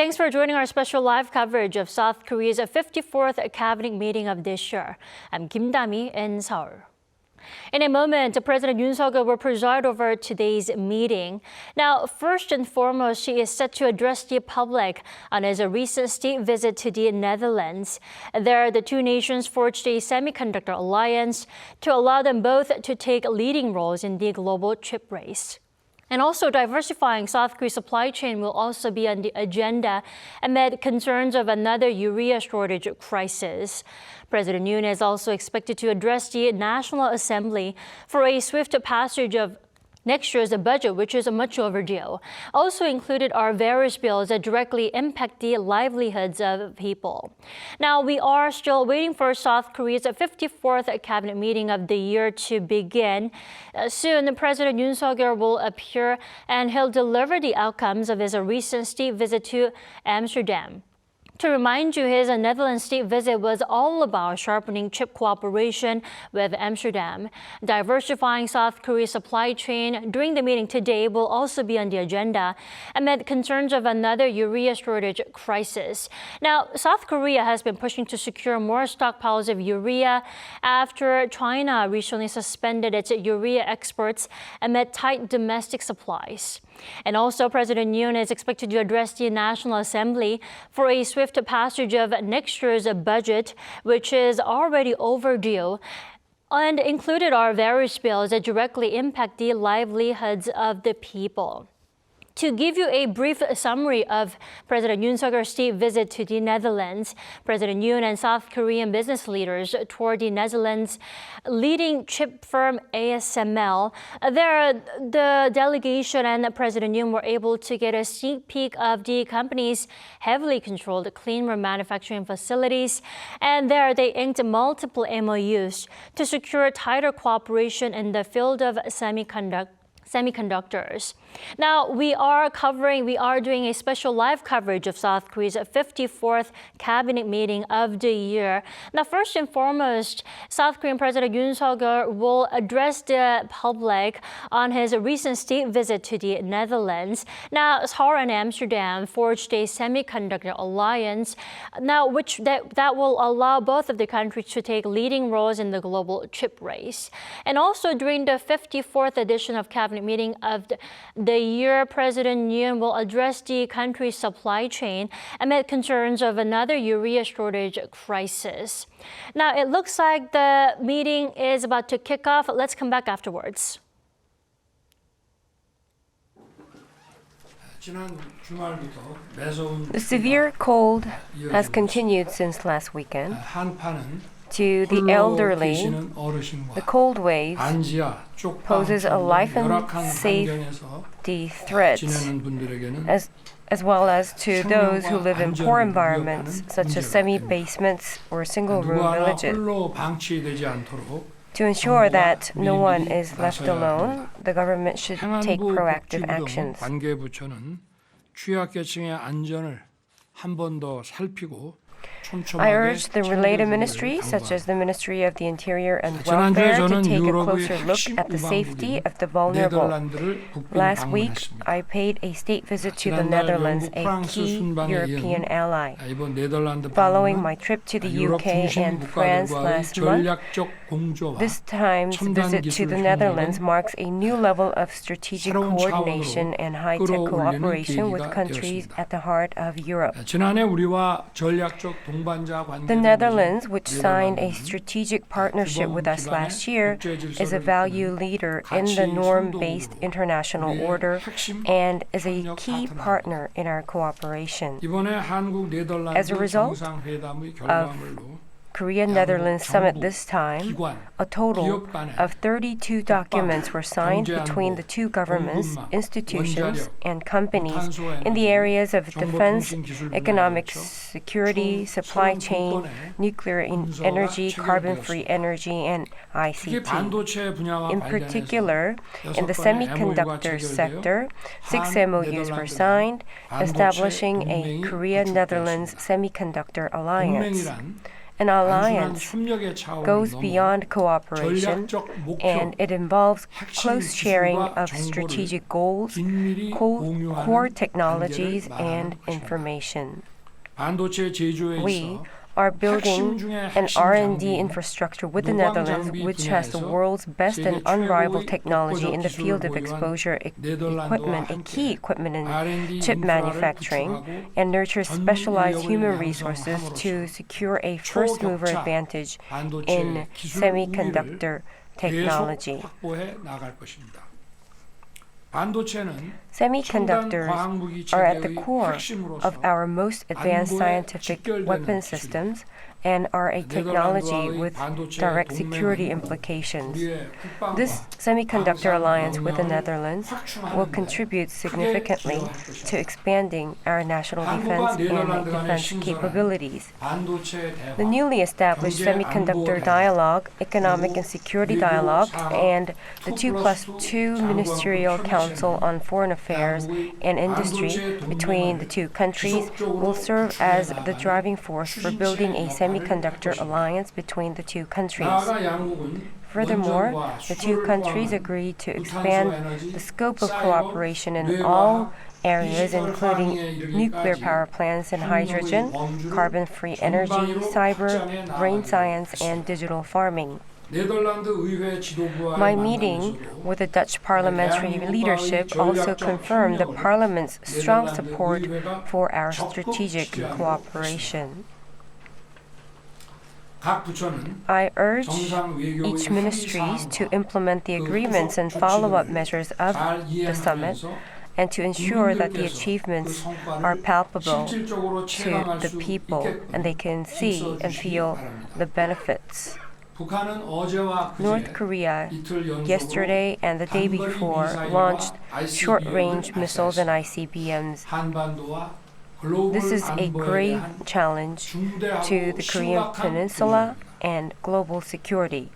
Thanks for joining our special live coverage of South Korea's 54th cabinet meeting of this year. I'm Kim Dami in Seoul. In a moment, President Yoon Suk-yeol will preside over today's meeting. Now, first and foremost, he is set to address the public on his recent state visit to the Netherlands. There, the two nations forged a semiconductor alliance to allow them both to take leading roles in the global chip race. And also, diversifying South Korea's supply chain will also be on the agenda amid concerns of another urea shortage crisis. President Yoon is also expected to address the National Assembly for a swift passage of next year's budget, which is much overdue. Also included are various bills that directly impact the livelihoods of people. Now, we are still waiting for South Korea's 54th cabinet meeting of the year to begin. Soon, President Yoon Suk-yeol will appear and he'll deliver the outcomes of his recent state visit to Amsterdam. To remind you, his Netherlands state visit was all about sharpening chip cooperation with Amsterdam. Diversifying South Korea's supply chain during the meeting today will also be on the agenda amid concerns of another urea shortage crisis. Now, South Korea has been pushing to secure more stockpiles of urea after China recently suspended its urea exports amid tight domestic supplies. And also, President Yoon is expected to address the National Assembly for a swift passage of next year's budget, which is already overdue. And included are various bills that directly impact the livelihoods of the people. To give you a brief summary of President Yoon Suk-yeol's state visit to the Netherlands, President Yoon and South Korean business leaders toured the Netherlands' leading chip firm ASML. There, the delegation and President Yoon were able to get a sneak peek of the company's heavily controlled clean room manufacturing facilities. And there, they inked multiple MOUs to secure tighter cooperation in the field of semiconductors. Now, we are doing a special live coverage of South Korea's 54th cabinet meeting of the year. Now, first and foremost, South Korean President Yoon Suk-yeol will address the public on his recent state visit to the Netherlands. Now, Seoul and Amsterdam forged a semiconductor alliance, now that will allow both of the countries to take leading roles in the global chip race. And also, during the 54th edition of cabinet meeting of the year, President Yoon will address the country's supply chain amid concerns of another urea shortage crisis. Now, it looks like the meeting is about to kick off. Let's come back afterwards. The severe cold has continued since last weekend. To the elderly, the cold wave poses a life and safety threat, as well as to those who live in poor environments, such as semi-basements or single-room villages. To ensure that no one is left alone, the government should take proactive actions. I urge the related ministries, such as the Ministry of the Interior and Welfare, to take a closer look at the safety of the vulnerable. Last week, I paid a state visit to the Netherlands, a key European ally. Following my trip to the UK and France last month, this time's visit to the Netherlands marks a new level of strategic coordination and high-tech cooperation with countries at the heart of Europe. The Netherlands, which signed a strategic partnership with us last year, is a value leader in the norm-based international order and is a key partner in our cooperation. As a result of Korea-Netherlands summit this time, a total of 32 documents were signed between the two governments, institutions, and companies in the areas of defense, economic security, supply chain, nuclear energy, carbon-free energy, and ICT. In particular, in the semiconductor sector, 6 MOUs were signed, establishing a Korea-Netherlands semiconductor alliance. An alliance goes beyond cooperation, and it involves close sharing of strategic goals, core technologies, and information. We are building an R&D infrastructure with the Netherlands, which has the world's best and unrivaled technology in the field of exposure equipment and key equipment in chip manufacturing, and nurtures specialized human resources to secure a first-mover advantage in semiconductor technology. Semiconductors are at the core of our most advanced scientific weapon systems and are a technology with direct security implications. This semiconductor alliance with the Netherlands will contribute significantly to expanding our national defense and defense capabilities. The newly established Semiconductor Dialogue, Economic and Security Dialogue, and the 2+2 Ministerial Council on Foreign Affairs and Industry between the two countries will serve as the driving force for building a semiconductor alliance between the two countries. Furthermore, the two countries agreed to expand the scope of cooperation in all areas, including nuclear power plants and hydrogen, carbon-free energy, cyber, brain science, and digital farming. My meeting with the Dutch parliamentary leadership also confirmed the Parliament's strong support for our strategic cooperation. I urge each ministries to implement the agreements and follow-up measures of the summit and to ensure that the achievements are palpable to the people and they can see and feel the benefits. North Korea, yesterday and the day before, launched short-range missiles and ICBMs. This is a grave challenge to the Korean Peninsula and global security.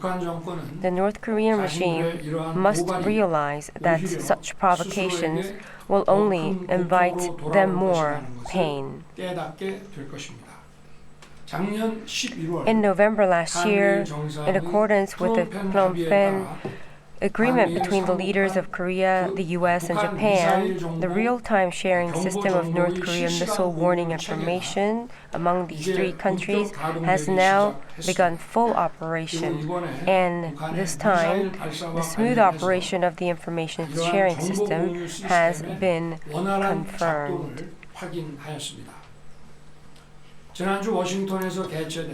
The North Korean regime must realize that such provocations will only invite them more pain. In November last year, in accordance with the Phnom Penh Agreement between the leaders of Korea, the U.S., and Japan, the real-time sharing system of North Korean missile warning information among these three countries has now begun full operation. And this time, the smooth operation of the information sharing system has been confirmed.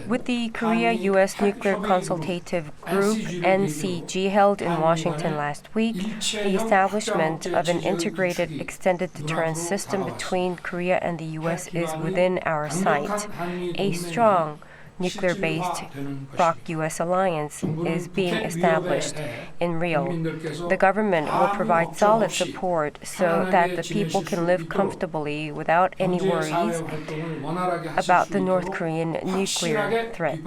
With the Korea-U.S. Nuclear Consultative Group, NCG, held in Washington last week, the establishment of an integrated extended deterrence system between Korea and the U.S. is within our sight. A strong nuclear-based ROK-U.S. alliance is being established in Rio. The government will provide solid support so that the people can live comfortably without any worries about the North Korean nuclear threat.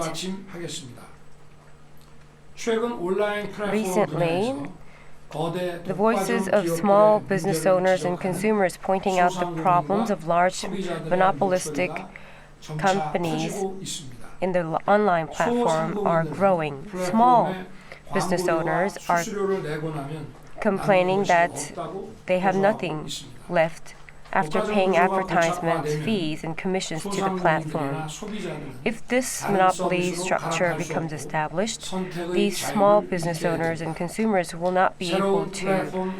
Recently, the voices of small business owners and consumers pointing out the problems of large monopolistic companies in the online platform are growing. Small business owners are complaining that they have nothing left after paying advertisement fees and commissions to the platform. If this monopoly structure becomes established, these small business owners and consumers will not be able to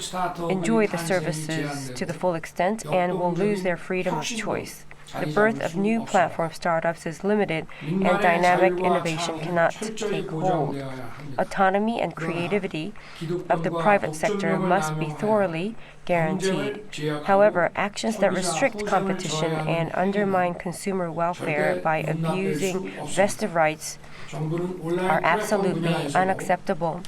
enjoy the services to the full extent and will lose their freedom of choice. The birth of new platform startups is limited and dynamic innovation cannot take hold. Autonomy and creativity of the private sector must be thoroughly guaranteed. However, actions that restrict competition and undermine consumer welfare by abusing vested rights are absolutely unacceptable.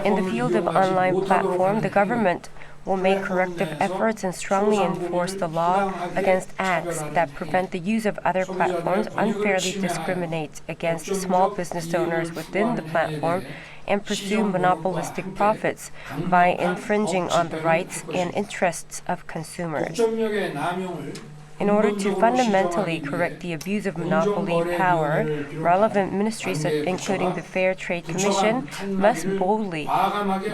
In the field of online platform, the government will make corrective efforts and strongly enforce the law against acts that prevent the use of other platforms, unfairly discriminate against small business owners within the platform, and pursue monopolistic profits by infringing on the rights and interests of consumers. In order to fundamentally correct the abuse of monopoly power, relevant ministries, including the Fair Trade Commission, must boldly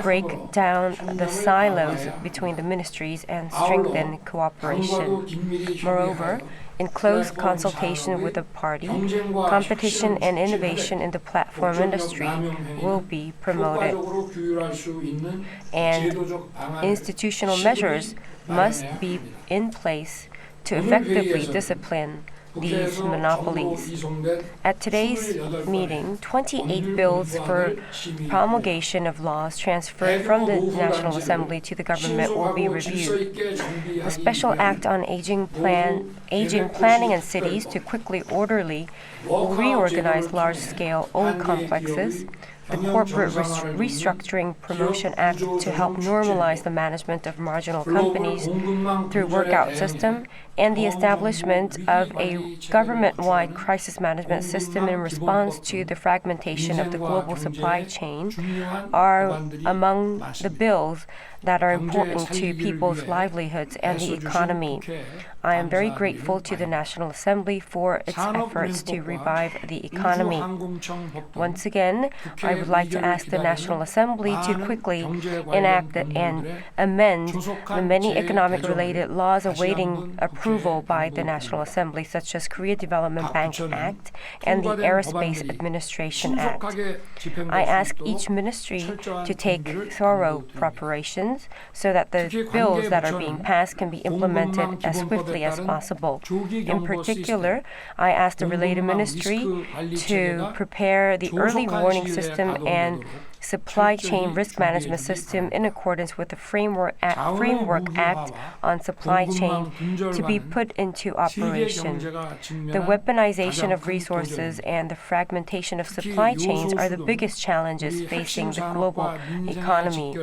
break down the silos between the ministries and strengthen cooperation. Moreover, in close consultation with the party, competition and innovation in the platform industry will be promoted, and institutional measures must be in place to effectively discipline these monopolies. At today's meeting, 28 bills for promulgation of laws transferred from the National Assembly to the government will be reviewed. The Special Act on Aging Planning in Cities to quickly orderly reorganize large-scale old complexes, the Corporate Restructuring Promotion Act to help normalize the management of marginal companies through workout system, and the establishment of a government-wide crisis management system in response to the fragmentation of the global supply chain are among the bills that are important to people's livelihoods and the economy. I am very grateful to the National Assembly for its efforts to revive the economy. Once again, I would like to ask the National Assembly to quickly enact and amend the many economic-related laws awaiting approval by the National Assembly, such as Korea Development Bank Act and the Aerospace Administration Act. I ask each ministry to take thorough preparations so that the bills that are being passed can be implemented as swiftly as possible. In particular, I ask the related ministry to prepare the early warning system and supply chain risk management system in accordance with the Framework Act on Supply Chain to be put into operation. The weaponization of resources and the fragmentation of supply chains are the biggest challenges facing the global economy,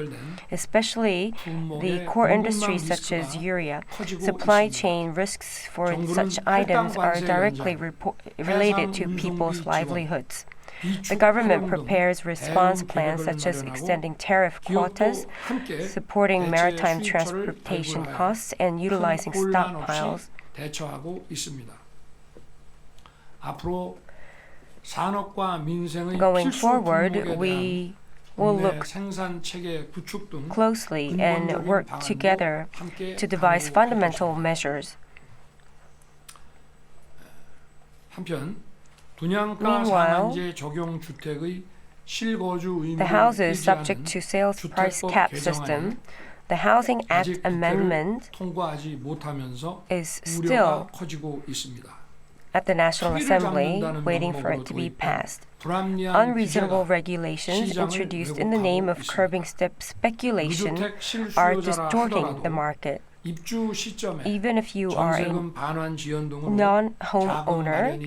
especially the core industries such as urea. Supply chain risks for such items are directly related to people's livelihoods. The government prepares response plans such as extending tariff quotas, supporting maritime transportation costs, and utilizing stockpiles. Going forward, we will look closely and work together to devise fundamental measures. Meanwhile, the houses subject to sales price cap system, the Housing Act amendment is still at the National Assembly waiting for it to be passed. Unreasonable regulations introduced in the name of curbing speculation are distorting the market. Even if you are a non-homeowner,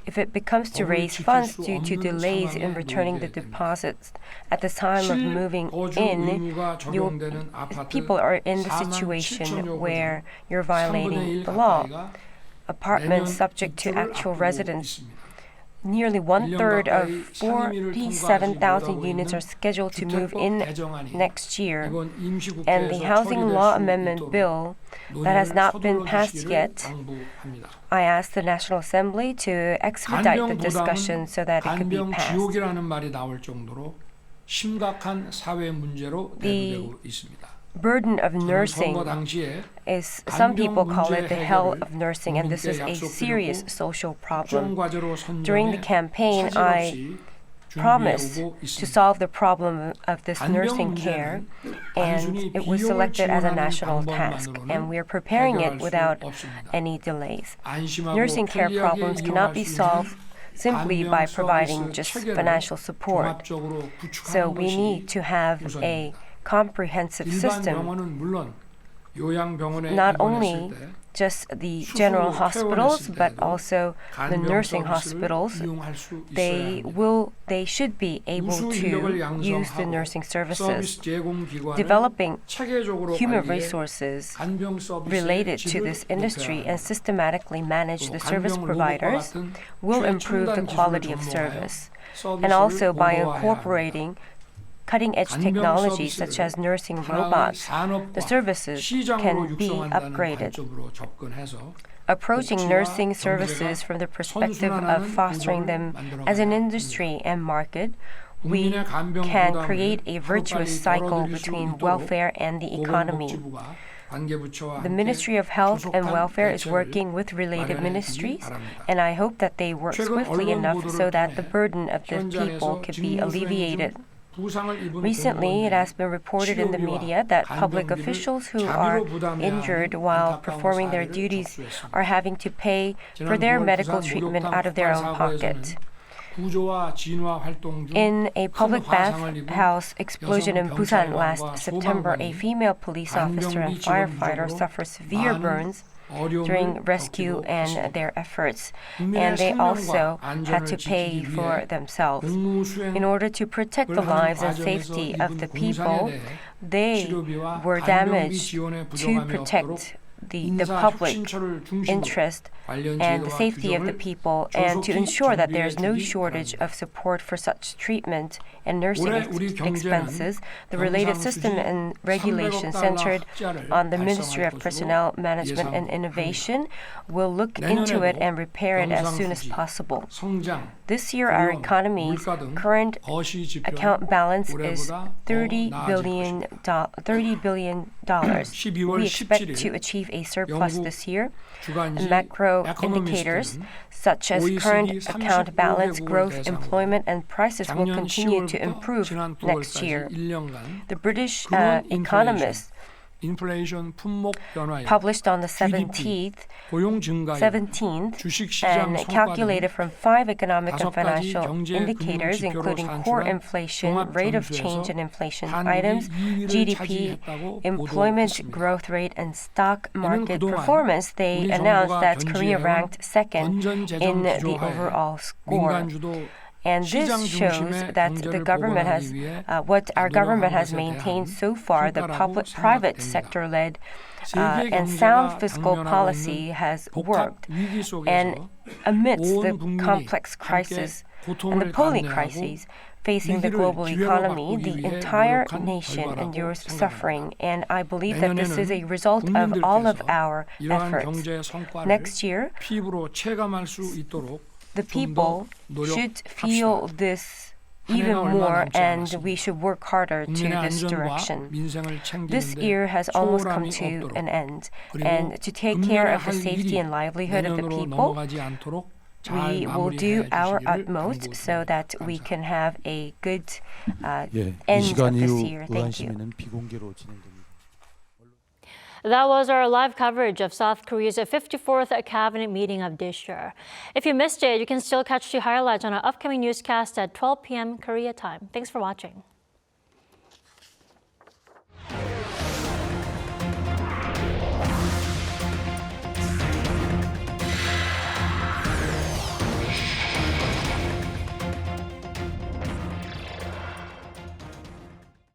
if it becomes to raise funds due to delays in returning the deposits at the time of moving in, people are in the situation where you're violating the law. Apartments subject to actual residence. Nearly one-third of 47,000 units are scheduled to move in next year, and the housing law amendment bill that has not been passed yet, I ask the National Assembly to expedite the discussion so that it could be passed. The burden of nursing is, some people call it the hell of nursing, and this is a serious social problem. During the campaign, I promised to solve the problem of this nursing care, and it was selected as a national task, and we are preparing it without any delays. Nursing care problems cannot be solved simply by providing just financial support. So we need to have a comprehensive system, not only just the general hospitals, but also the nursing hospitals. They should be able to use the nursing services. Developing human resources related to this industry and systematically manage the service providers will improve the quality of service. And also by incorporating cutting-edge technologies such as nursing robots, the services can be upgraded. Approaching nursing services from the perspective of fostering them as an industry and market, we can create a virtuous cycle between welfare and the economy. The Ministry of Health and Welfare is working with related ministries, and I hope that they work swiftly enough so that the burden of the people can be alleviated. Recently, it has been reported in the media that public officials who are injured while performing their duties are having to pay for their medical treatment out of their own pocket. In a public bathhouse explosion in Busan last September, a female police officer and firefighter suffered severe burns during rescue and their efforts, and they also had to pay for themselves. In order to protect the lives and safety of the people, they were damaged to protect the public interest and the safety of the people, and to ensure that there is no shortage of support for such treatment and nursing expenses. The related system and regulation centered on the Ministry of Personnel Management and Innovation will look into it and repair it as soon as possible. This year, our economy's current account balance is $30 billion. We expect to achieve a surplus this year. Macro indicators such as current account balance, growth, employment, and prices will continue to improve next year. The British economist published on the 17th and calculated from 5 economic and financial indicators, including core inflation, rate of change in inflation items, GDP, employment growth rate, and stock market performance. They announced that Korea ranked second in the overall score. And this shows that the government has, what our government has maintained so far, the private sector-led and sound fiscal policy has worked. And amidst the complex crisis and the polling crises facing the global economy, the entire nation endures suffering. And I believe that this is a result of all of our efforts. Next year, the people should feel this even more, and we should work harder to this direction. This year has almost come to an end, and to take care of the safety and livelihood of the people, we will do our utmost so that we can have a good end of this year. Thank you. That was our live coverage of South Korea's 54th cabinet meeting of this year. If you missed it, you can still catch the highlights on our upcoming newscast at 12 p.m. Korea time. Thanks for watching.